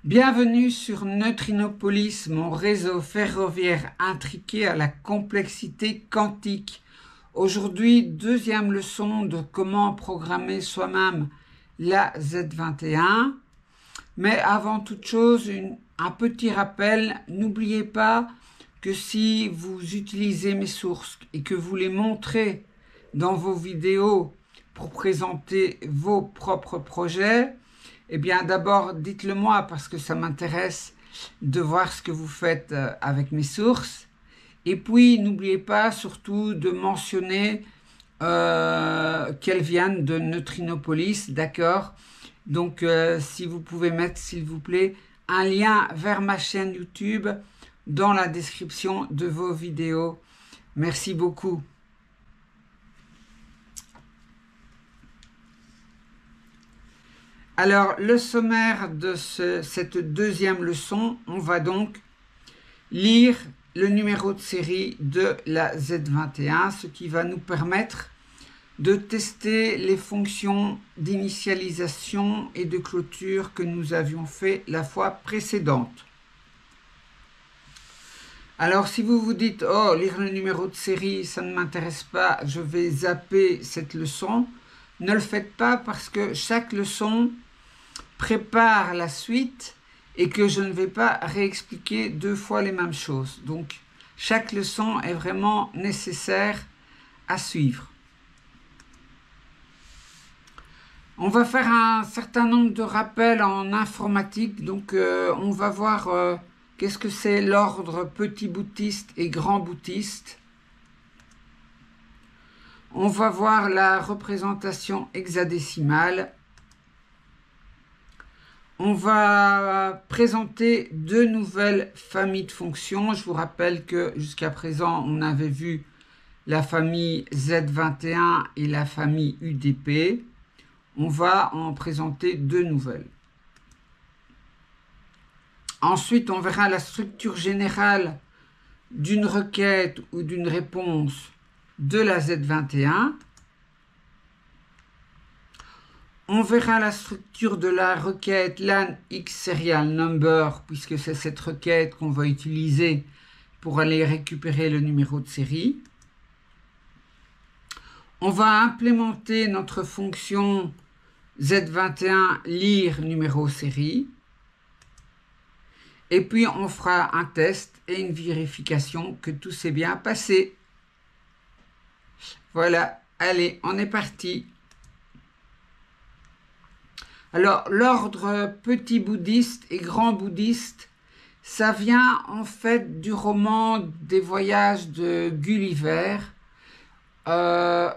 Bienvenue sur Neutrinopolis, mon réseau ferroviaire intriqué à la complexité quantique. Aujourd'hui, deuxième leçon de comment programmer soi-même la Z21. Mais avant toute chose, un petit rappel, n'oubliez pas que si vous utilisez mes sources et que vous les montrez dans vos vidéos pour présenter vos propres projets, eh bien d'abord dites-le moi parce que ça m'intéresse de voir ce que vous faites avec mes sources. Et puis n'oubliez pas surtout de mentionner qu'elles viennent de Neutrinopolis, d'accord? Donc si vous pouvez mettre s'il vous plaît un lien vers ma chaîne YouTube dans la description de vos vidéos. Merci beaucoup. Alors, le sommaire de cette deuxième leçon, on va donc lire le numéro de série de la Z21, ce qui va nous permettre de tester les fonctions d'initialisation et de clôture que nous avions fait la fois précédente. Alors, si vous vous dites « Oh, lire le numéro de série, ça ne m'intéresse pas, je vais zapper cette leçon », ne le faites pas parce que chaque leçon prépare la suite et que je ne vais pas réexpliquer deux fois les mêmes choses. Donc, chaque leçon est vraiment nécessaire à suivre. On va faire un certain nombre de rappels en informatique. Donc, on va voir qu'est-ce que c'est l'ordre petit boutiste et grand boutiste. On va voir la représentation hexadécimale. On va présenter deux nouvelles familles de fonctions. Je vous rappelle que jusqu'à présent, on avait vu la famille Z21 et la famille UDP. On va en présenter deux nouvelles. Ensuite, on verra la structure générale d'une requête ou d'une réponse de la Z21. On verra la structure de la requête LAN X serial number, puisque c'est cette requête qu'on va utiliser pour aller récupérer le numéro de série. On va implémenter notre fonction Z21 lire numéro série. Et puis on fera un test et une vérification que tout s'est bien passé. Voilà, allez, on est parti. Alors, l'ordre petit bouddhiste et grand bouddhiste, ça vient en fait du roman des voyages de Gulliver,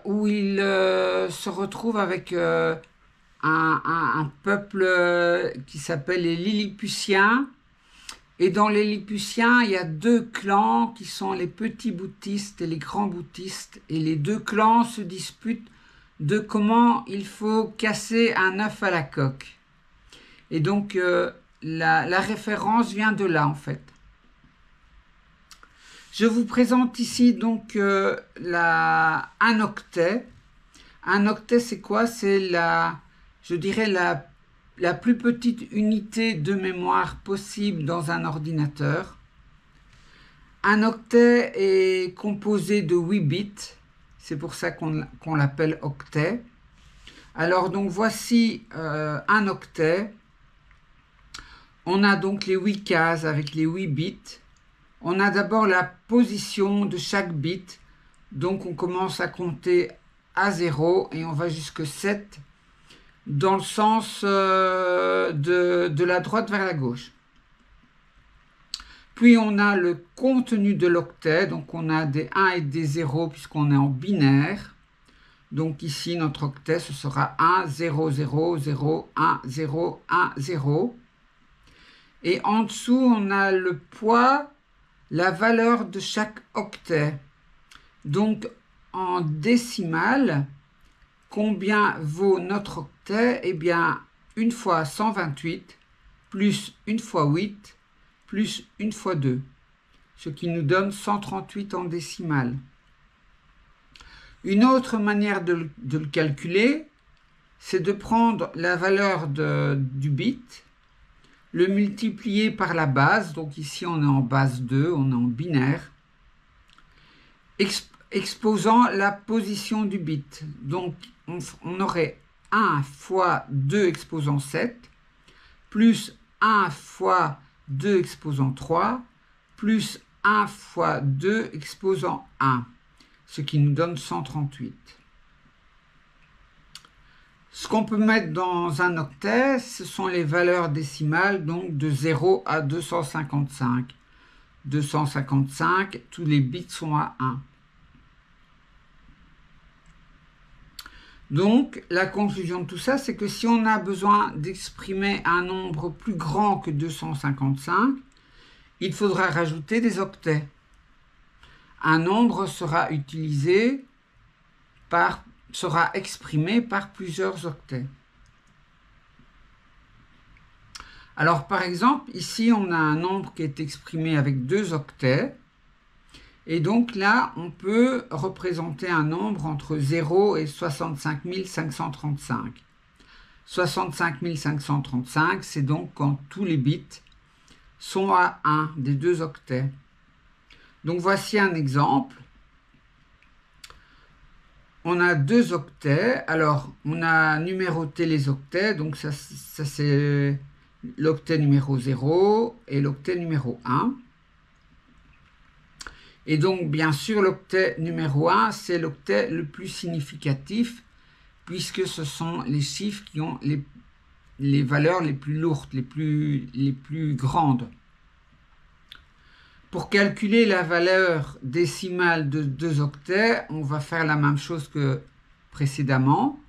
où il se retrouve avec un peuple qui s'appelle les Lilliputiens. Et dans les Lilliputiens, il y a deux clans qui sont les petits bouddhistes et les grands bouddhistes. Et les deux clans se disputent de comment il faut casser un œuf à la coque. Et donc, la référence vient de là, en fait. Je vous présente ici, donc, un octet. Un octet, c'est quoi? C'est je dirais, la plus petite unité de mémoire possible dans un ordinateur. Un octet est composé de 8 bits. C'est pour ça qu'on l'appelle octet. Alors, donc, voici un octet. On a donc les 8 cases avec les 8 bits. On a d'abord la position de chaque bit. Donc, on commence à compter à 0 et on va jusque 7 dans le sens de la droite vers la gauche. Puis on a le contenu de l'octet, donc on a des 1 et des 0 puisqu'on est en binaire. Donc ici notre octet ce sera 1, 0, 0, 0, 1, 0, 1, 0. Et en dessous on a le poids, la valeur de chaque octet. Donc en décimale, combien vaut notre octet? Eh bien 1 fois 128 plus 1 fois 8 plus 1 fois 2, ce qui nous donne 138 en décimale. Une autre manière de le calculer, c'est de prendre la valeur du bit, le multiplier par la base, donc ici on est en base 2, on est en binaire, exposant la position du bit. Donc on aurait 1 fois 2 exposant 7, plus 1 fois 2 exposant 3, plus 1 fois 2 exposant 1, ce qui nous donne 138. Ce qu'on peut mettre dans un octet, ce sont les valeurs décimales, donc de 0 à 255. 255, tous les bits sont à 1. Donc, la conclusion de tout ça, c'est que si on a besoin d'exprimer un nombre plus grand que 255, il faudra rajouter des octets. Un nombre sera exprimé par plusieurs octets. Alors, par exemple, ici, on a un nombre qui est exprimé avec 2 octets. Et donc là, on peut représenter un nombre entre 0 et 65 535. 65 535, c'est donc quand tous les bits sont à 1 des 2 octets. Donc voici un exemple. On a 2 octets. Alors, on a numéroté les octets. Donc ça c'est l'octet numéro 0 et l'octet numéro 1. Et donc, bien sûr, l'octet numéro 1, c'est l'octet le plus significatif, puisque ce sont les chiffres qui ont les valeurs les plus lourdes, les plus grandes. Pour calculer la valeur décimale de 2 octets, on va faire la même chose que précédemment.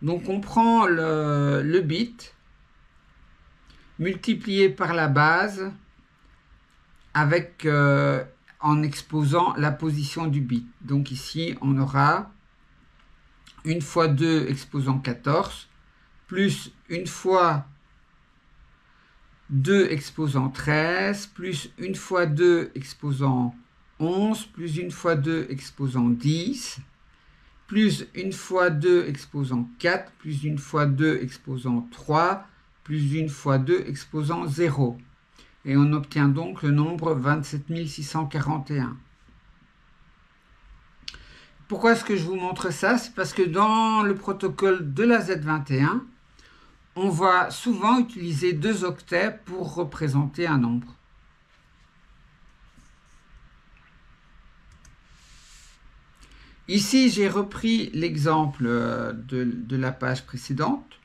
Donc, on prend le bit multiplié par la base avec... en exposant la position du bit. Donc ici, on aura 1 fois 2 exposant 14, plus 1 fois 2 exposant 13, plus 1 fois 2 exposant 11, plus 1 fois 2 exposant 10, plus 1 fois 2 exposant 4, plus 1 fois 2 exposant 3, plus 1 fois 2 exposant 0. Et on obtient donc le nombre 27 641. Pourquoi est-ce que je vous montre ça? C'est parce que dans le protocole de la Z21, on va souvent utiliser 2 octets pour représenter un nombre. Ici, j'ai repris l'exemple de la page précédente.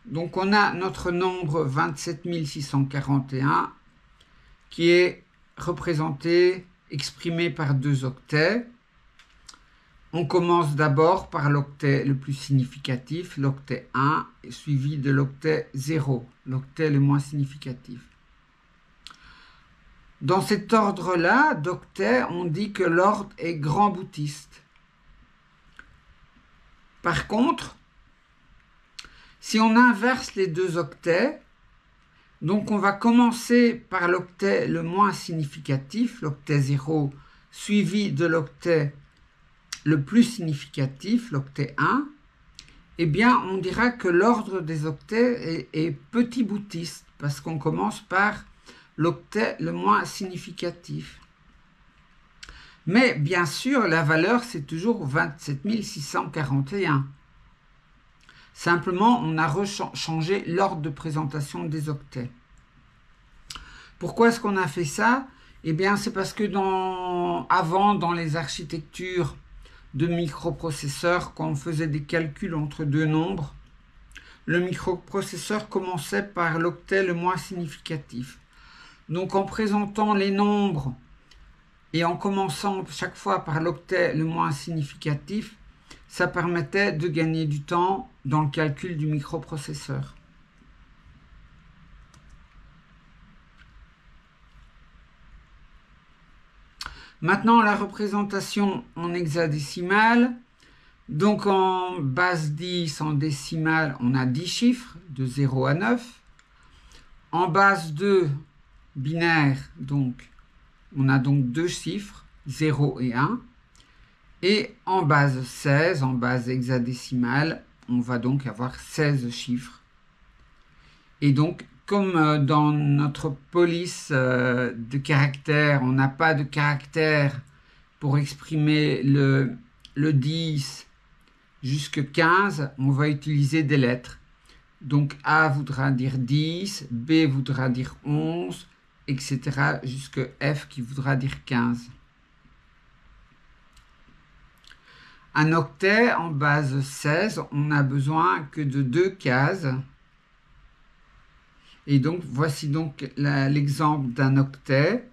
Donc, on a notre nombre 27 641 qui est représenté, exprimé par 2 octets. On commence d'abord par l'octet le plus significatif, l'octet 1, suivi de l'octet 0, l'octet le moins significatif. Dans cet ordre-là d'octets, on dit que l'ordre est grand boutiste. Par contre, si on inverse les 2 octets, donc on va commencer par l'octet le moins significatif, l'octet 0, suivi de l'octet le plus significatif, l'octet 1, eh bien on dira que l'ordre des octets est petit boutiste, parce qu'on commence par l'octet le moins significatif. Mais bien sûr, la valeur c'est toujours 27 641. Simplement, on a changé l'ordre de présentation des octets. Pourquoi est-ce qu'on a fait ça? Eh bien, c'est parce que avant, dans les architectures de microprocesseurs, quand on faisait des calculs entre 2 nombres, le microprocesseur commençait par l'octet le moins significatif. Donc, en présentant les nombres et en commençant chaque fois par l'octet le moins significatif, ça permettait de gagner du temps dans le calcul du microprocesseur. Maintenant, la représentation en hexadécimale. Donc, en base 10, en décimale, on a 10 chiffres, de 0 à 9. En base 2, binaire, donc, on a donc 2 chiffres, 0 et 1. Et en base 16, en base hexadécimale, on va donc avoir 16 chiffres. Et donc comme dans notre police de caractères, on n'a pas de caractère pour exprimer le 10 jusque 15, on va utiliser des lettres. Donc A voudra dire 10, B voudra dire 11, etc. jusque F qui voudra dire 15. Un octet en base 16, on n'a besoin que de 2 cases. Et donc, voici donc l'exemple d'un octet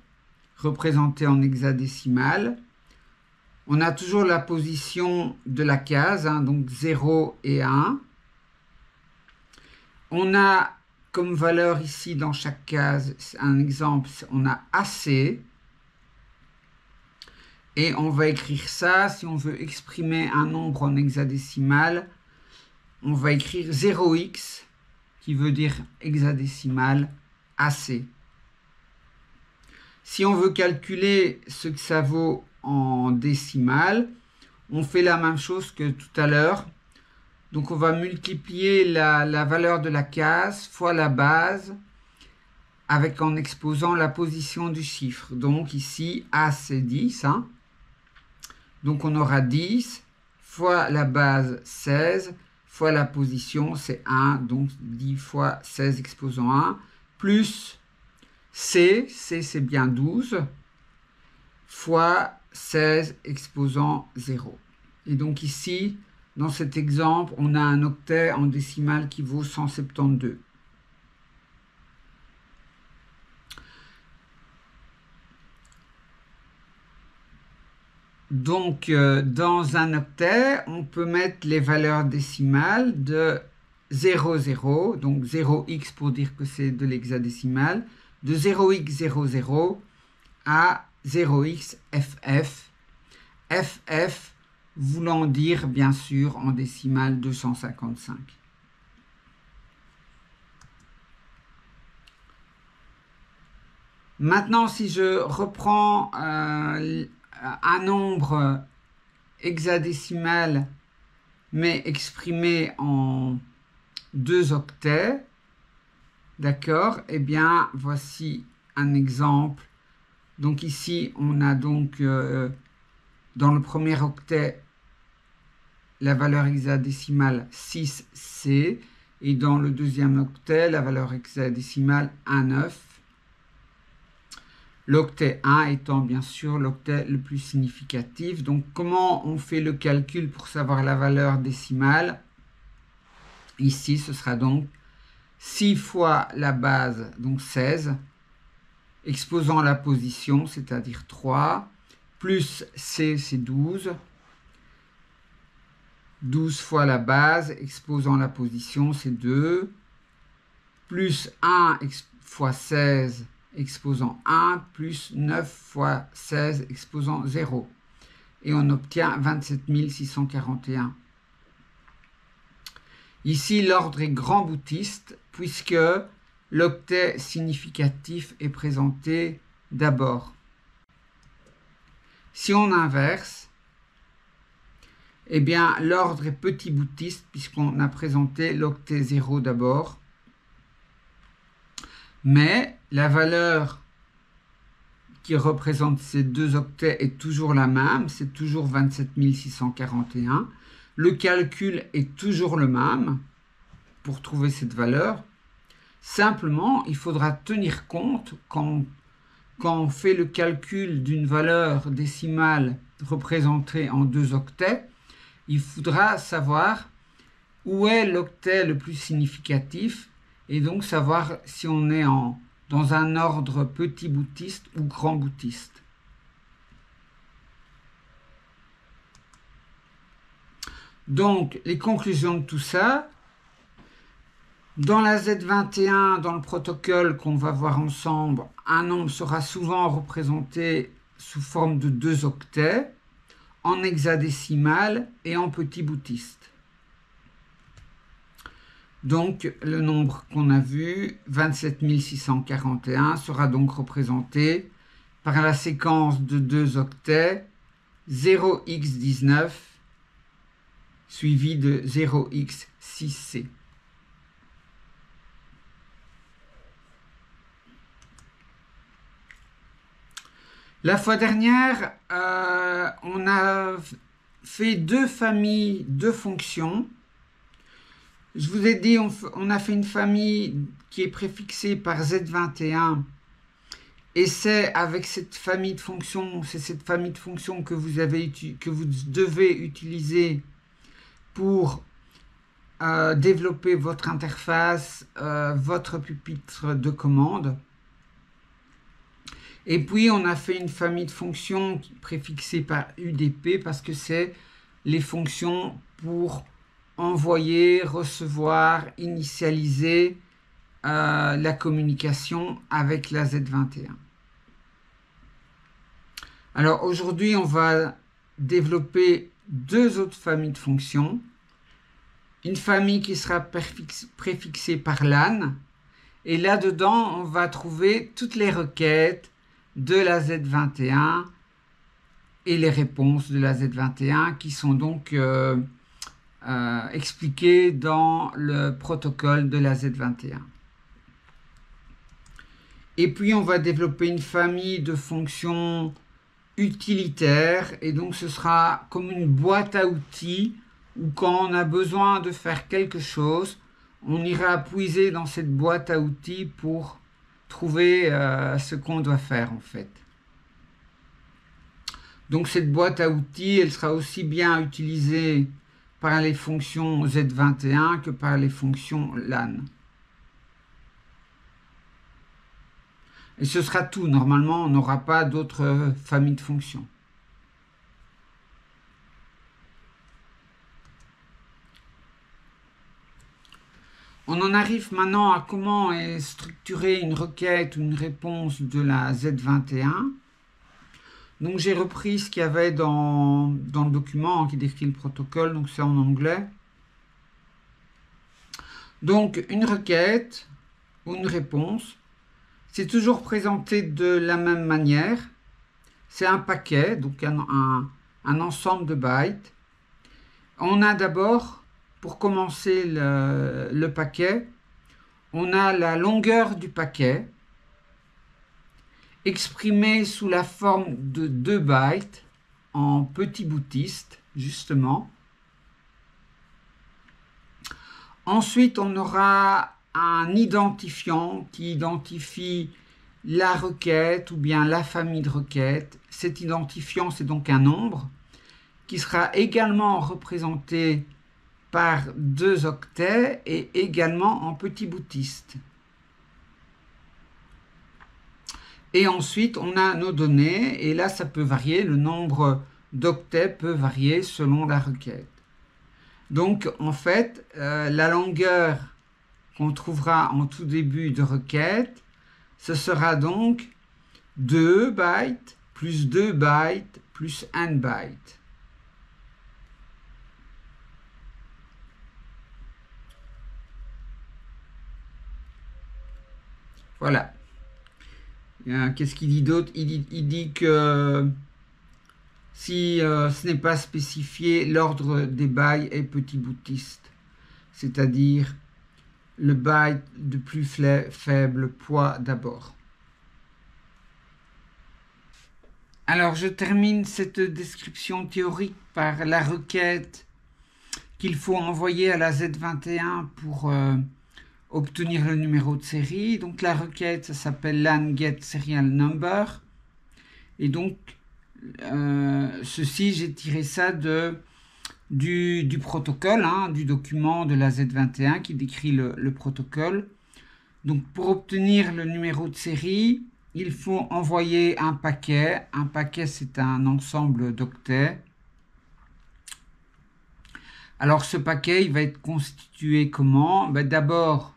représenté en hexadécimal. On a toujours la position de la case, donc 0 et 1. On a comme valeur ici dans chaque case, un exemple, on a AC. Et on va écrire ça, si on veut exprimer un nombre en hexadécimal, on va écrire 0x, qui veut dire hexadécimal, AC. Si on veut calculer ce que ça vaut en décimale, on fait la même chose que tout à l'heure. Donc on va multiplier la valeur de la case fois la base, avec en exposant la position du chiffre. Donc ici, A c'est 10, Donc on aura 10 fois la base 16 fois la position c'est 1. Donc 10 fois 16 exposant 1 plus C c'est bien 12 fois 16 exposant 0. Et donc ici, dans cet exemple, on a un octet en décimale qui vaut 172. Donc, dans un octet, on peut mettre les valeurs décimales de 00, donc 0x pour dire que c'est de l'hexadécimal, de 0x00 à 0xff, ff voulant dire, bien sûr, en décimale 255. Maintenant, si je reprends un nombre hexadécimal, mais exprimé en 2 octets, d'accord? Eh bien, voici un exemple. Donc ici, on a donc dans le premier octet la valeur hexadécimale 6C et dans le deuxième octet la valeur hexadécimale 19. L'octet 1 étant bien sûr l'octet le plus significatif. Donc comment on fait le calcul pour savoir la valeur décimale? Ici, ce sera donc 6 fois la base, donc 16, exposant la position, c'est-à-dire 3, plus C, c'est 12. 12 fois la base, exposant la position, c'est 2. Plus 1 fois 16, exposant 1, plus 9 fois 16, exposant 0. Et on obtient 27 641. Ici, l'ordre est grand boutiste, puisque l'octet significatif est présenté d'abord. Si on inverse, eh bien, l'ordre est petit boutiste, puisqu'on a présenté l'octet 0 d'abord. Mais la valeur qui représente ces deux octets est toujours la même, c'est toujours 27 641. Le calcul est toujours le même pour trouver cette valeur. Simplement, il faudra tenir compte quand on fait le calcul d'une valeur décimale représentée en 2 octets, il faudra savoir où est l'octet le plus significatif et donc savoir si on est dans un ordre petit boutiste ou grand boutiste. Donc, les conclusions de tout ça, dans la Z21, dans le protocole qu'on va voir ensemble, un nombre sera souvent représenté sous forme de 2 octets, en hexadécimal et en petit boutiste. Donc, le nombre qu'on a vu, 27 641, sera donc représenté par la séquence de 2 octets 0x19 suivi de 0x6c. La fois dernière, on a fait deux familles de fonctions. Je vous ai dit, on a fait une famille qui est préfixée par Z21 et c'est avec cette famille de fonctions, c'est cette famille de fonctions que vous devez utiliser pour développer votre interface, votre pupitre de commande. Et puis, on a fait une famille de fonctions préfixée par UDP parce que c'est les fonctions pour envoyer, recevoir, initialiser la communication avec la Z21. Alors, aujourd'hui, on va développer deux autres familles de fonctions. Une famille qui sera préfixée par LAN. Et là-dedans, on va trouver toutes les requêtes de la Z21 et les réponses de la Z21 qui sont donc expliquées dans le protocole de la Z21. Et puis on va développer une famille de fonctions utilitaires et donc ce sera comme une boîte à outils où quand on a besoin de faire quelque chose, on ira puiser dans cette boîte à outils pour trouver ce qu'on doit faire en fait. Donc cette boîte à outils, elle sera aussi bien utilisée par les fonctions Z21 que par les fonctions LAN. Et ce sera tout. Normalement, on n'aura pas d'autres familles de fonctions. On en arrive maintenant à comment est structurée une requête ou une réponse de la Z21. Donc j'ai repris ce qu'il y avait dans le document qui décrit le protocole, donc c'est en anglais. Donc une requête ou une réponse, c'est toujours présenté de la même manière. C'est un paquet, donc un ensemble de bytes. On a d'abord, pour commencer le paquet, on a la longueur du paquet exprimée sous la forme de 2 bytes en petit boutiste, justement. Ensuite, on aura un identifiant qui identifie la requête ou bien la famille de requêtes. Cet identifiant, c'est donc un nombre qui sera également représenté par 2 octets et également en petit boutiste. Et ensuite, on a nos données, et là, ça peut varier, le nombre d'octets peut varier selon la requête. Donc, en fait, la longueur qu'on trouvera en tout début de requête, ce sera donc 2 bytes plus 2 bytes plus 1 byte. Voilà. Qu'est-ce qu'il dit d'autre? Il dit que si ce n'est pas spécifié, l'ordre des bytes est petit boutiste, c'est-à-dire le byte de plus faible poids d'abord. Alors je termine cette description théorique par la requête qu'il faut envoyer à la Z21 pour obtenir le numéro de série. Donc la requête, ça s'appelle LAN get serial number. Et donc ceci, j'ai tiré ça du protocole, du document de la Z21 qui décrit le protocole. Donc pour obtenir le numéro de série, il faut envoyer un paquet. Un paquet, c'est un ensemble d'octets. Alors ce paquet, il va être constitué comment? D'abord,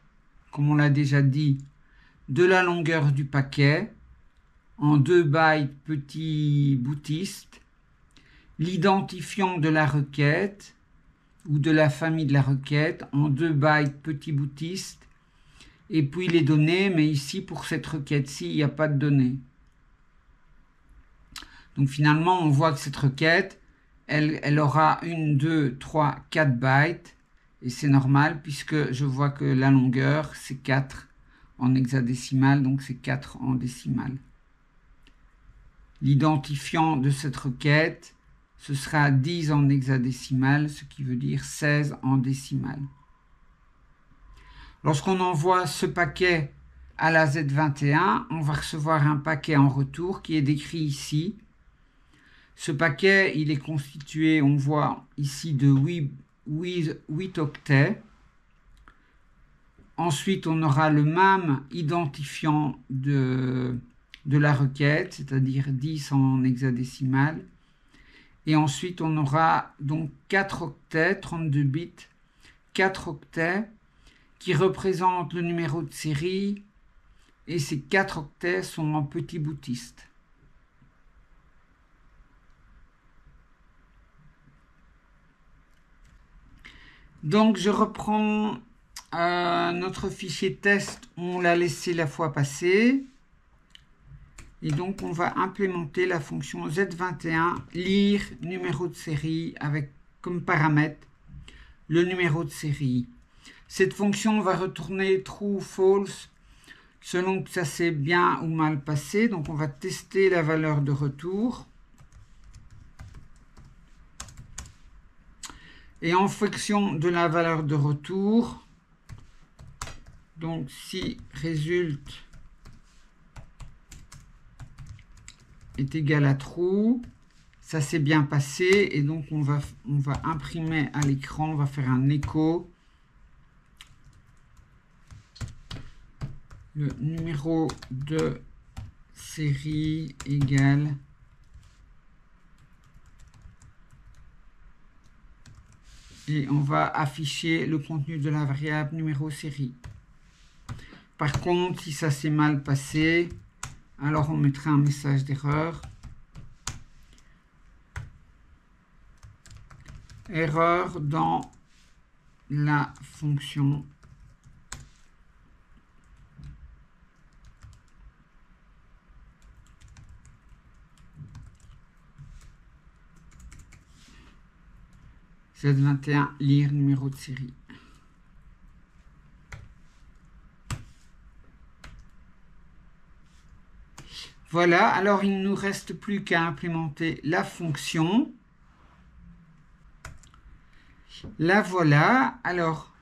comme on l'a déjà dit, de la longueur du paquet en 2 bytes petit boutiste, l'identifiant de la requête ou de la famille de la requête en 2 bytes petit boutiste, et puis les données, mais ici pour cette requête-ci, il n'y a pas de données. Donc finalement, on voit que cette requête, elle aura 1, 2, 3, 4 bytes, et c'est normal puisque je vois que la longueur, c'est 4 en hexadécimal, donc c'est 4 en décimal. L'identifiant de cette requête, ce sera 10 en hexadécimal, ce qui veut dire 16 en décimal. Lorsqu'on envoie ce paquet à la Z21, on va recevoir un paquet en retour qui est décrit ici. Ce paquet, il est constitué, on voit ici, de 8 octets. Ensuite, on aura le même identifiant de la requête, c'est-à-dire 10 en hexadécimal. Et ensuite, on aura donc 4 octets, 32 bits, 4 octets qui représentent le numéro de série. Et ces 4 octets sont en petit boutiste. Donc, je reprends notre fichier test, on l'a laissé la fois passée. Et donc, on va implémenter la fonction Z21 lire numéro de série avec comme paramètre le numéro de série. Cette fonction va retourner true ou false selon que ça s'est bien ou mal passé. Donc, on va tester la valeur de retour. Et en fonction de la valeur de retour, donc si résulte est égal à true, ça s'est bien passé et donc on va imprimer à l'écran, on va faire un écho. Le numéro de série égale et on va afficher le contenu de la variable numéro série. Par contre, si ça s'est mal passé, alors on mettra un message d'erreur. Erreur dans la fonction Z21 lire numéro de série. Voilà, alors il ne nous reste plus qu'à implémenter la fonction. La voilà. Alors,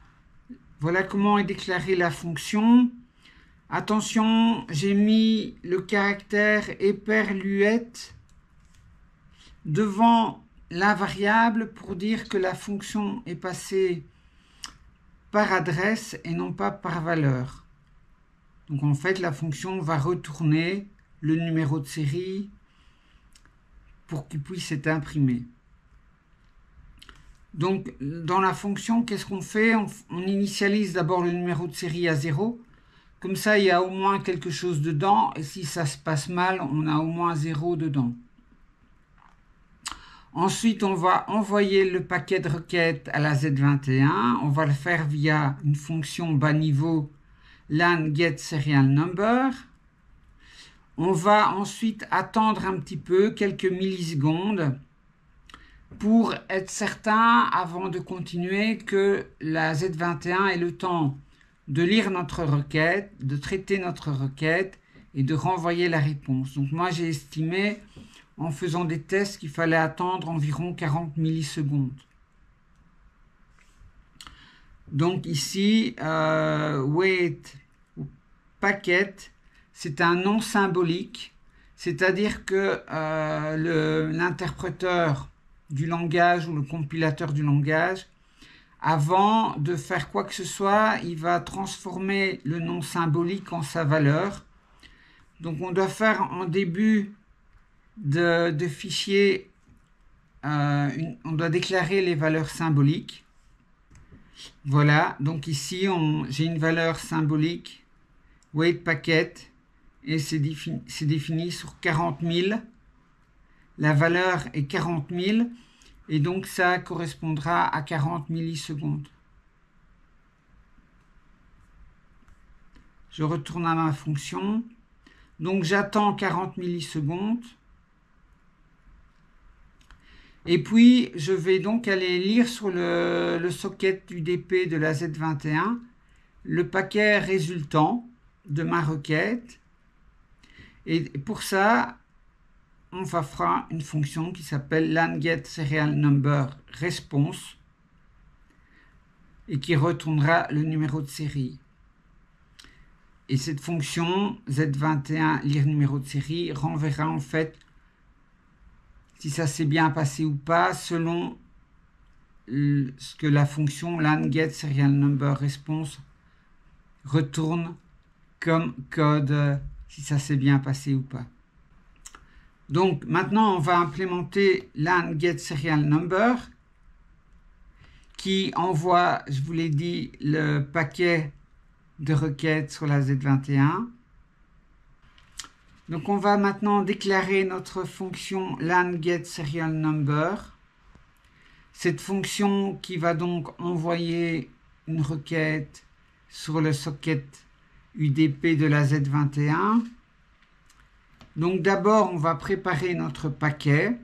voilà comment est déclarée la fonction. Attention, j'ai mis le caractère éperluette devant la variable pour dire que la fonction est passée par adresse et non pas par valeur. Donc en fait, la fonction va retourner le numéro de série pour qu'il puisse être imprimé. Donc dans la fonction, qu'est-ce qu'on fait? On initialise d'abord le numéro de série à 0. Comme ça, il y a au moins quelque chose dedans. Et si ça se passe mal, on a au moins 0 dedans. Ensuite, on va envoyer le paquet de requêtes à la Z21. On va le faire via une fonction bas niveau lan get serial number. On va ensuite attendre un petit peu, quelques millisecondes, pour être certain, avant de continuer, que la Z21 ait le temps de lire notre requête, de traiter notre requête et de renvoyer la réponse. Donc moi, j'ai estimé, en faisant des tests, qu'il fallait attendre environ 40 millisecondes. Donc ici, wait packet, c'est un nom symbolique, c'est-à-dire que l'interpréteur du langage ou le compilateur du langage, avant de faire quoi que ce soit, il va transformer le nom symbolique en sa valeur. Donc on doit faire en début de fichier, on doit déclarer les valeurs symboliques. Voilà, donc ici j'ai une valeur symbolique, wait packet, et c'est défini sur 40 000. La valeur est 40 000, et donc ça correspondra à 40 millisecondes. Je retourne à ma fonction. Donc j'attends 40 millisecondes. Et puis je vais donc aller lire sur le socket UDP de la Z21 le paquet résultant de ma requête. Et pour ça, on va faire une fonction qui s'appelle LAN-GET-SerialNumber-Response et qui retournera le numéro de série. Et cette fonction Z21 lire numéro de série renverra en fait si ça s'est bien passé ou pas selon ce que la fonction LAN-GET-SerialNumber-Response retourne comme code, si ça s'est bien passé ou pas. Donc maintenant on va implémenter LAN-GET-SerialNumber qui envoie, je vous l'ai dit, le paquet de requêtes sur la Z21. Donc on va maintenant déclarer notre fonction LAN-GET-SerialNumber. Cette fonction qui va donc envoyer une requête sur le socket UDP de la Z21. Donc d'abord, on va préparer notre paquet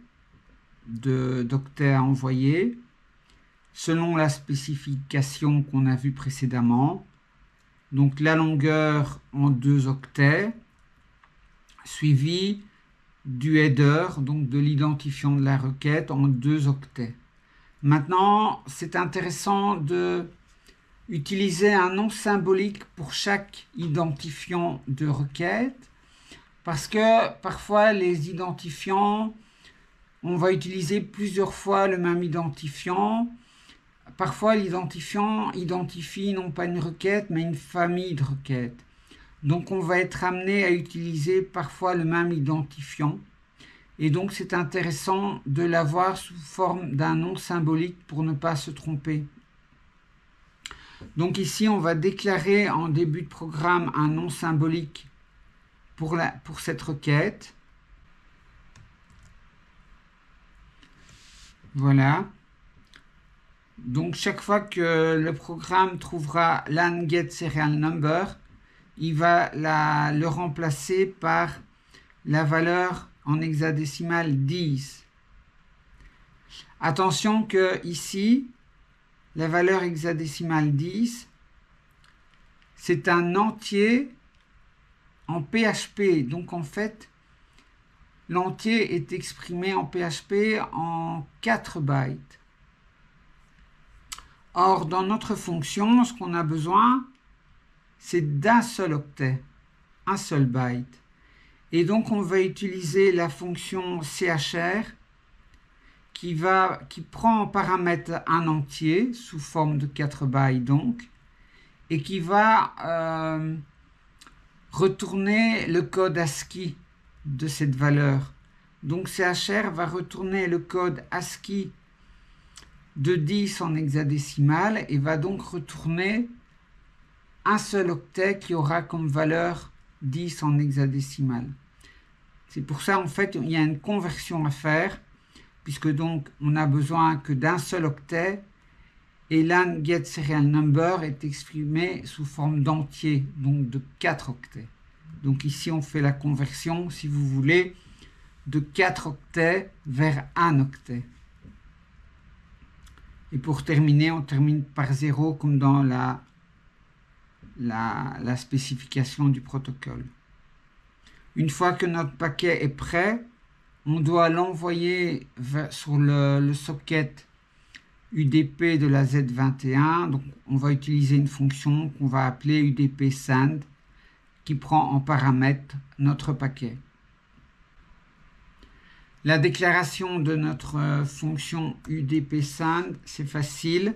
d'octets à envoyer selon la spécification qu'on a vue précédemment. Donc la longueur en 2 octets, suivi du header, donc de l'identifiant de la requête en 2 octets. Maintenant, c'est intéressant de utiliser un nom symbolique pour chaque identifiant de requête parce que parfois les identifiants, on va utiliser plusieurs fois le même identifiant. Parfois l'identifiant identifie non pas une requête mais une famille de requêtes. Donc on va être amené à utiliser parfois le même identifiant. Et donc c'est intéressant de l'avoir sous forme d'un nom symbolique pour ne pas se tromper. Donc ici on va déclarer en début de programme un nom symbolique pour cette requête. Voilà. Donc chaque fois que le programme trouvera LAN-GET-SerialNumber, il va le remplacer par la valeur en hexadécimal 10. Attention que ici, la valeur hexadécimale 10, c'est un entier en PHP. Donc en fait, l'entier est exprimé en PHP en 4 bytes. Or, dans notre fonction, ce qu'on a besoin, c'est d'un seul octet, un seul byte. Et donc, on va utiliser la fonction CHR qui prend en paramètre un entier sous forme de 4 bytes donc, et qui va retourner le code ASCII de cette valeur. Donc, CHR va retourner le code ASCII de 10 en hexadécimal et va donc retourner un seul octet qui aura comme valeur 10 en hexadécimal. C'est pour ça en fait il y a une conversion à faire puisque donc on a besoin que d'un seul octet et LAN-GET-SerialNumber est exprimé sous forme d'entier, donc de 4 octets. Donc ici on fait la conversion, si vous voulez, de 4 octets vers 1 octet. Et pour terminer, on termine par 0 comme dans la spécification du protocole. Une fois que notre paquet est prêt, on doit l'envoyer sur le socket UDP de la Z21. Donc, on va utiliser une fonction qu'on va appeler UDP-SEND qui prend en paramètre notre paquet. La déclaration de notre fonction UDP-SEND, c'est facile.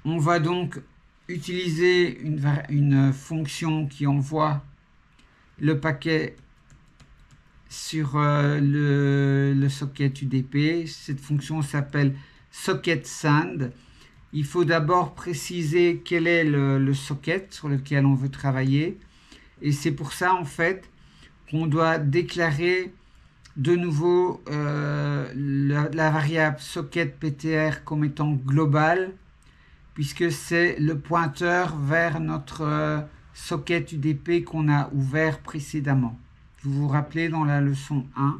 On va donc utiliser une fonction qui envoie le paquet sur le socket UDP. Cette fonction s'appelle socket-send. Il faut d'abord préciser quel est le socket sur lequel on veut travailler. Et c'est pour ça en fait qu'on doit déclarer de nouveau la variable socket-ptr comme étant globale puisque c'est le pointeur vers notre socket UDP qu'on a ouvert précédemment. Vous vous rappelez dans la leçon 1.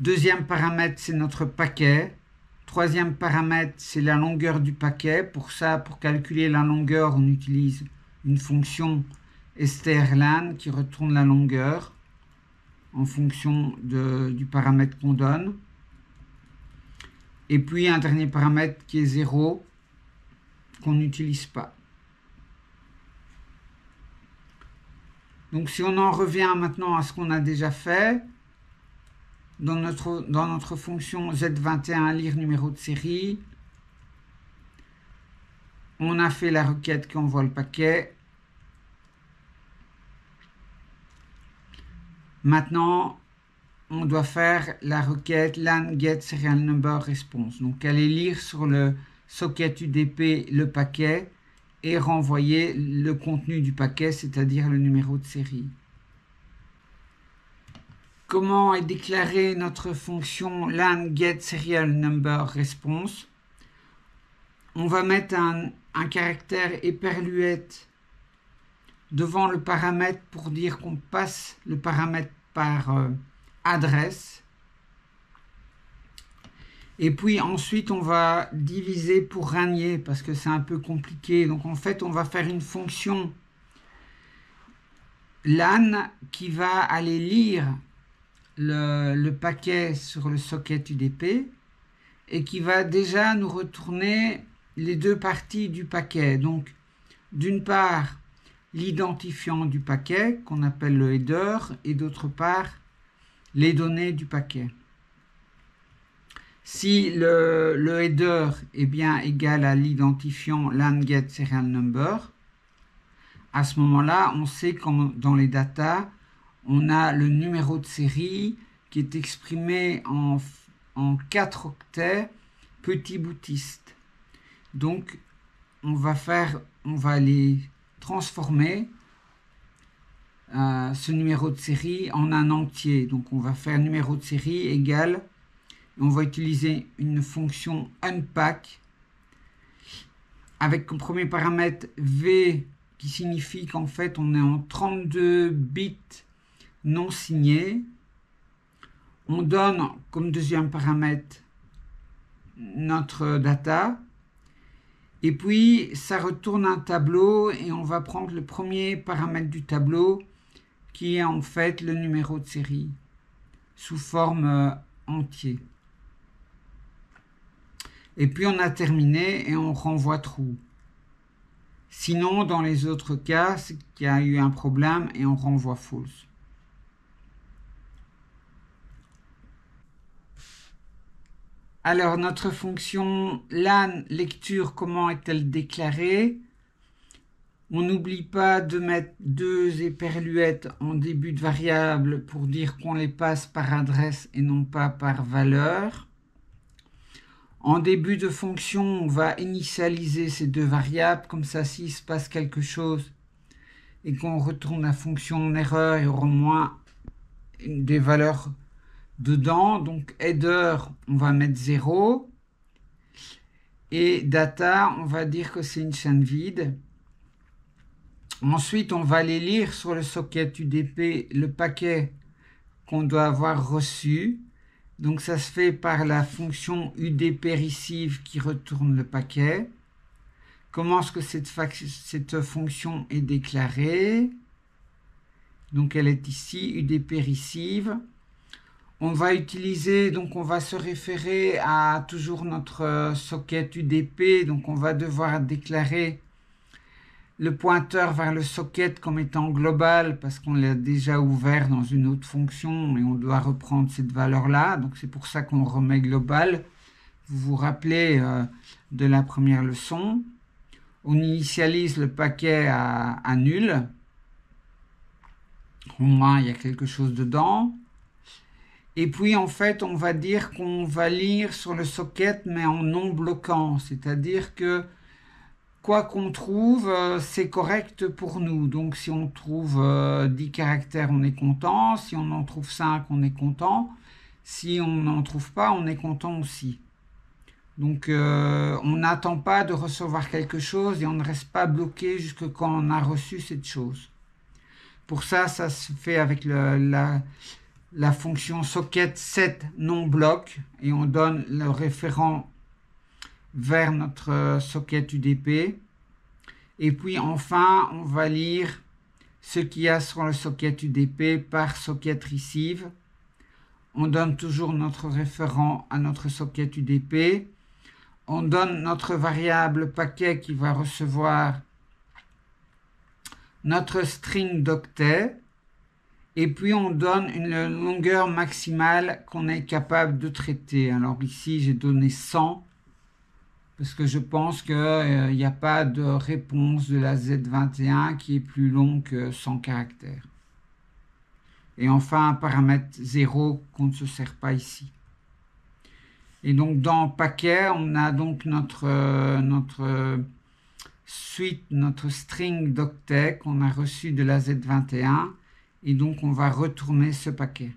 Deuxième paramètre, c'est notre paquet. Troisième paramètre, c'est la longueur du paquet. Pour ça, pour calculer la longueur, on utilise une fonction strlan qui retourne la longueur en fonction du paramètre qu'on donne. Et puis un dernier paramètre qui est 0, qu'on n'utilise pas. Donc si on en revient maintenant à ce qu'on a déjà fait, dans notre fonction Z21 lire numéro de série, on a fait la requête qui envoie le paquet. Maintenant, on doit faire la requête LAN get serial number response. Donc aller lire sur le socket UDP le paquet et renvoyer le contenu du paquet, c'est-à-dire le numéro de série. Comment est déclarée notre fonction LAN get serial number response? On va mettre un caractère éperluette devant le paramètre pour dire qu'on passe le paramètre par adresse. Et puis ensuite, on va diviser pour régner parce que c'est un peu compliqué. Donc en fait, on va faire une fonction LAN qui va aller lire le paquet sur le socket UDP et qui va déjà nous retourner les deux parties du paquet. Donc d'une part, l'identifiant du paquet qu'on appelle le header et d'autre part, les données du paquet. Si le header est bien égal à l'identifiant LAN get serial number, à ce moment-là, on sait que dans les datas, on a le numéro de série qui est exprimé en 4 octets petit boutiste. Donc, on va aller transformer ce numéro de série en un entier. Donc, on va faire numéro de série égale, on va utiliser une fonction unpack avec comme premier paramètre v qui signifie qu'en fait on est en 32 bits non signés. On donne comme deuxième paramètre notre data et puis ça retourne un tableau et on va prendre le premier paramètre du tableau qui est en fait le numéro de série sous forme entier. Et puis on a terminé et on renvoie true. Sinon, dans les autres cas, c'est qu'il y a eu un problème et on renvoie false. Alors, notre fonction LAN lecture, comment est-elle déclarée? On n'oublie pas de mettre deux éperluettes en début de variable pour dire qu'on les passe par adresse et non pas par valeur. En début de fonction, on va initialiser ces deux variables, comme ça s'il se passe quelque chose et qu'on retourne la fonction en erreur, il y aura au moins des valeurs dedans. Donc header, on va mettre 0 et data, on va dire que c'est une chaîne vide. Ensuite, on va aller lire sur le socket UDP le paquet qu'on doit avoir reçu. Donc ça se fait par la fonction UDP receive qui retourne le paquet. Comment est-ce que cette fonction est déclarée? Donc elle est ici, UDP receive. On va utiliser, donc on va se référer à toujours notre socket UDP. Donc on va devoir déclarer le pointeur vers le socket comme étant global parce qu'on l'a déjà ouvert dans une autre fonction et on doit reprendre cette valeur-là. Donc c'est pour ça qu'on remet global. Vous vous rappelez de la première leçon. On initialise le paquet à nul. Au moins, il y a quelque chose dedans. Et puis, en fait, on va dire qu'on va lire sur le socket, mais en non bloquant. C'est-à-dire que quoi qu'on trouve, c'est correct pour nous. Donc, si on trouve 10 caractères, on est content. Si on en trouve 5, on est content. Si on n'en trouve pas, on est content aussi. Donc, on n'attend pas de recevoir quelque chose et on ne reste pas bloqué jusque quand on a reçu cette chose. Pour ça, ça se fait avec la fonction socket set non bloc et on donne le référent vers notre socket UDP. Et puis enfin, on va lire ce qu'il y a sur le socket UDP par socket receive. On donne toujours notre référent à notre socket UDP. On donne notre variable paquet qui va recevoir notre string d'octet. Et puis on donne une longueur maximale qu'on est capable de traiter. Alors ici j'ai donné 100 parce que je pense qu'il n'y a pas de réponse de la Z21 qui est plus longue que 100 caractères. Et enfin un paramètre 0 qu'on ne se sert pas ici. Et donc dans paquet, on a donc notre suite, notre string d'octet qu'on a reçu de la Z21. Et donc on va retourner ce paquet.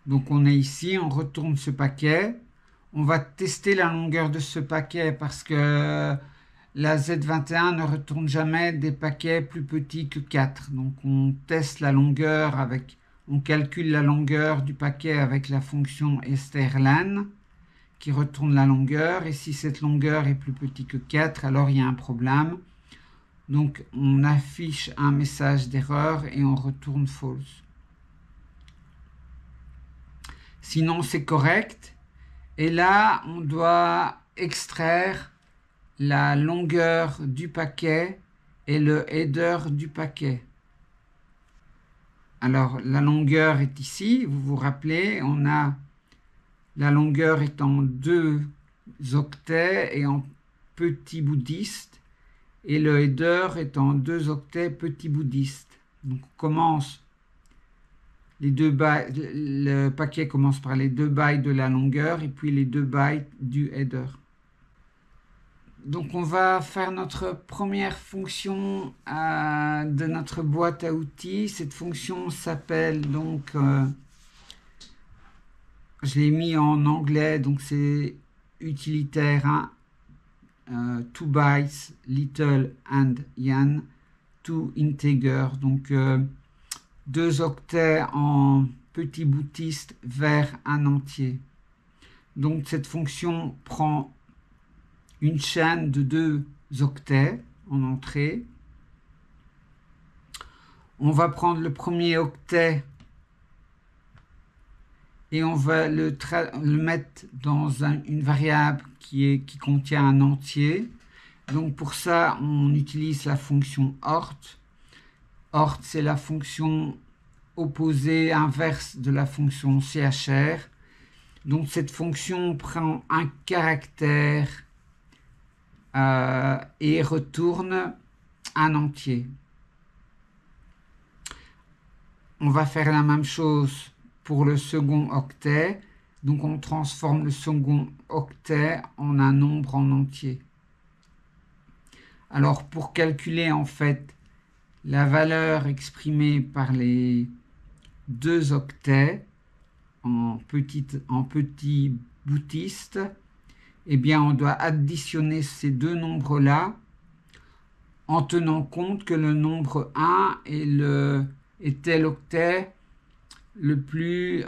Donc on est ici, on retourne ce paquet. On va tester la longueur de ce paquet parce que la Z21 ne retourne jamais des paquets plus petits que 4. Donc on teste la longueur on calcule la longueur du paquet avec la fonction strlen qui retourne la longueur. Et si cette longueur est plus petite que 4, alors il y a un problème. Donc on affiche un message d'erreur et on retourne false. Sinon c'est correct. Et là on doit extraire la longueur du paquet et le header du paquet. Alors la longueur est ici, vous vous rappelez, on a la longueur est en 2 octets et en petit bouddhiste. Et le header est en 2 octets petit bouddhiste. Donc on commence le paquet commence par les 2 bytes de la longueur et puis les 2 bytes du header. Donc on va faire notre première fonction de notre boîte à outils. Cette fonction s'appelle donc, je l'ai mis en anglais, donc c'est utilitaire 2 bytes little and yan to integer, donc 2 octets en petit boutiste vers un entier. Donc cette fonction prend une chaîne de 2 octets en entrée. On va prendre le premier octet et on va le mettre dans une variable qui contient un entier. Donc pour ça, on utilise la fonction ort. Ort, c'est la fonction opposée, inverse de la fonction chr. Donc cette fonction prend un caractère et retourne un entier. On va faire la même chose pour le second octet. Donc on transforme le second octet en un nombre en entier. Alors pour calculer en fait la valeur exprimée par les 2 octets en petit boutiste, eh bien on doit additionner ces 2 nombres-là en tenant compte que le nombre 1 était l'octet le plus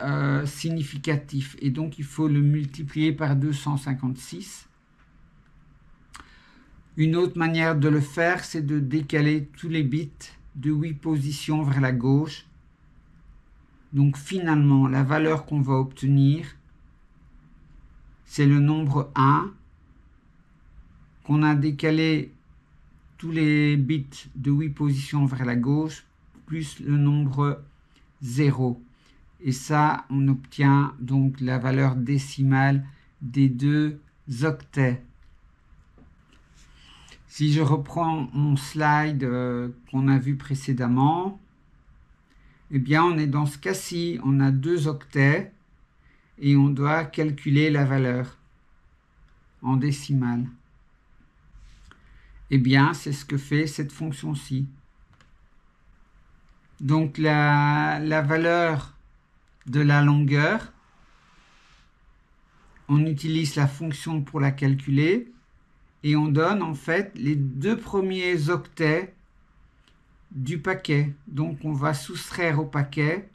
significatif. Et donc il faut le multiplier par 256. Une autre manière de le faire, c'est de décaler tous les bits de 8 positions vers la gauche. Donc finalement, la valeur qu'on va obtenir, c'est le nombre 1 qu'on a décalé tous les bits de 8 positions vers la gauche, plus le nombre 0. Et ça, on obtient donc la valeur décimale des 2 octets. Si je reprends mon slide qu'on a vu précédemment, eh bien on est dans ce cas-ci, on a 2 octets et on doit calculer la valeur en décimale. Eh bien c'est ce que fait cette fonction-ci. Donc la valeur de la longueur, on utilise la fonction pour la calculer. Et on donne en fait les 2 premiers octets du paquet. Donc on va soustraire au paquet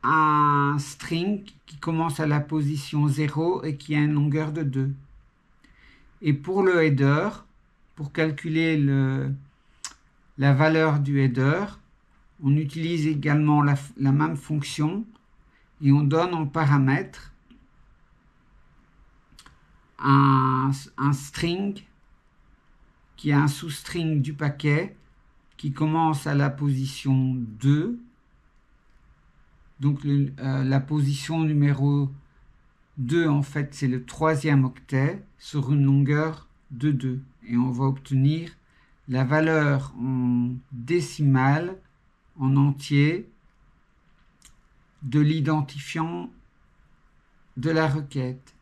un string qui commence à la position 0 et qui a une longueur de 2. Et pour le header, pour calculer la valeur du header. On utilise également la même fonction et on donne en paramètre un string qui est un sous-string du paquet qui commence à la position 2. Donc la position numéro 2, en fait, c'est le 3e octet sur une longueur de 2. Et on va obtenir la valeur en décimale, en entier, de l'identifiant de la requête.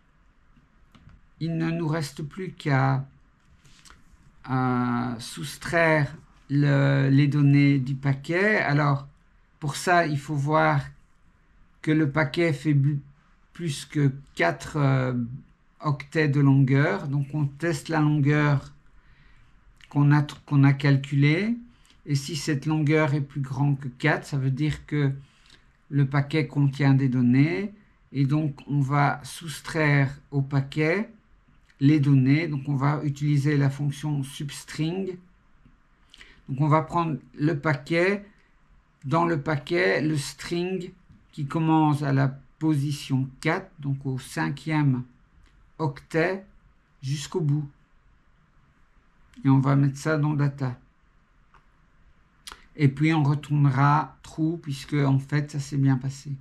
Il ne nous reste plus qu'à soustraire les données du paquet. Alors, pour ça, il faut voir que le paquet fait plus que 4 octets de longueur. Donc, on teste la longueur qu'on a calculée. Et si cette longueur est plus grande que 4, ça veut dire que le paquet contient des données. Et donc, on va soustraire au paquet les données. Donc, on va utiliser la fonction substring. Donc, on va prendre le paquet. Dans le paquet, le string qui commence à la position 4, donc au 5e octet jusqu'au bout. Et on va mettre ça dans data. Et puis, on retournera true puisque, en fait, ça s'est bien passé.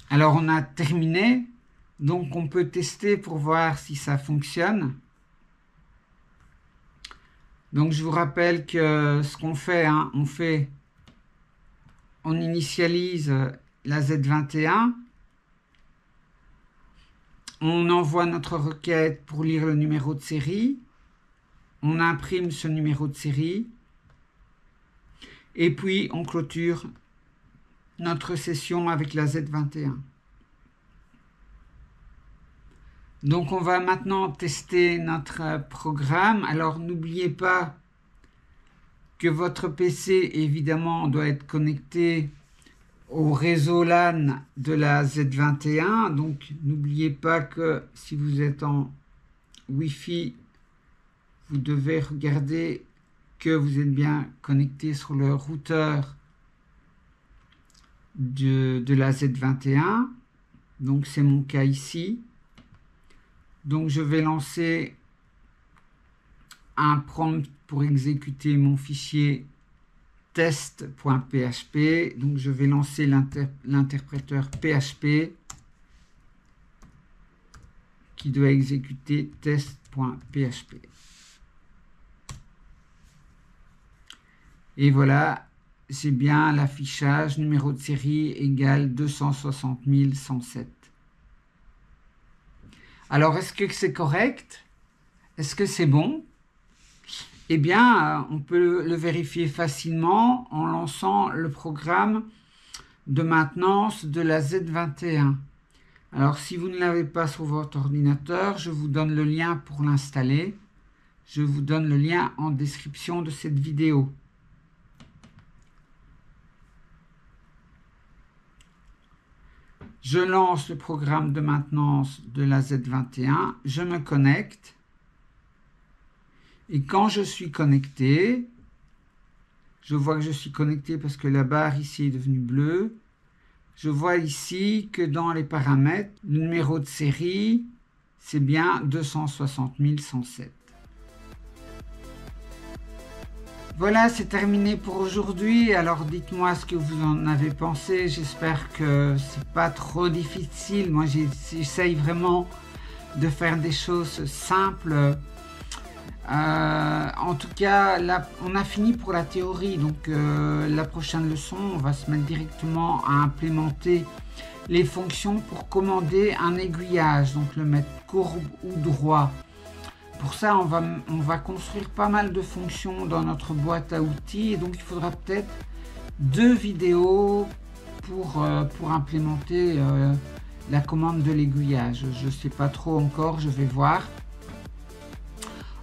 Alors, on a terminé. Donc, on peut tester pour voir si ça fonctionne. Donc, je vous rappelle que ce qu'on fait, on initialise la Z21. On envoie notre requête pour lire le numéro de série. On imprime ce numéro de série. Et puis, on clôture notre session avec la Z21. Donc, on va maintenant tester notre programme. Alors, n'oubliez pas que votre PC, évidemment, doit être connecté au réseau LAN de la Z21. Donc, n'oubliez pas que si vous êtes en Wi-Fi, vous devez regarder que vous êtes bien connecté sur le routeur de la Z21. Donc, c'est mon cas ici. Donc, je vais lancer un prompt pour exécuter mon fichier test.php. Donc, je vais lancer l'interpréteur PHP qui doit exécuter test.php. Et voilà, c'est bien l'affichage numéro de série égale 260 107. Alors, est-ce que c'est correct? Est-ce que c'est bon? Eh bien, on peut le vérifier facilement en lançant le programme de maintenance de la Z21. Alors, si vous ne l'avez pas sur votre ordinateur, je vous donne le lien pour l'installer. Je vous donne le lien en description de cette vidéo. Je lance le programme de maintenance de la Z21, je me connecte et quand je suis connecté, je vois que je suis connecté parce que la barre ici est devenue bleue. Je vois ici que dans les paramètres, le numéro de série, c'est bien 260 107. Voilà, c'est terminé pour aujourd'hui. Alors dites-moi ce que vous en avez pensé. J'espère que c'est pas trop difficile. Moi, j'essaye vraiment de faire des choses simples. En tout cas, là, on a fini pour la théorie. Donc la prochaine leçon, on va se mettre directement à implémenter les fonctions pour commander un aiguillage. Donc le mettre courbe ou droit. Pour ça, on va construire pas mal de fonctions dans notre boîte à outils. Et donc, il faudra peut-être 2 vidéos pour implémenter la commande de l'aiguillage. Je ne sais pas trop encore, je vais voir.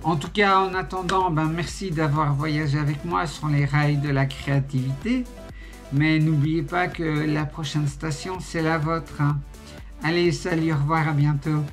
En tout cas, en attendant, merci d'avoir voyagé avec moi sur les rails de la créativité. Mais n'oubliez pas que la prochaine station, c'est la vôtre. Allez, salut, au revoir, à bientôt.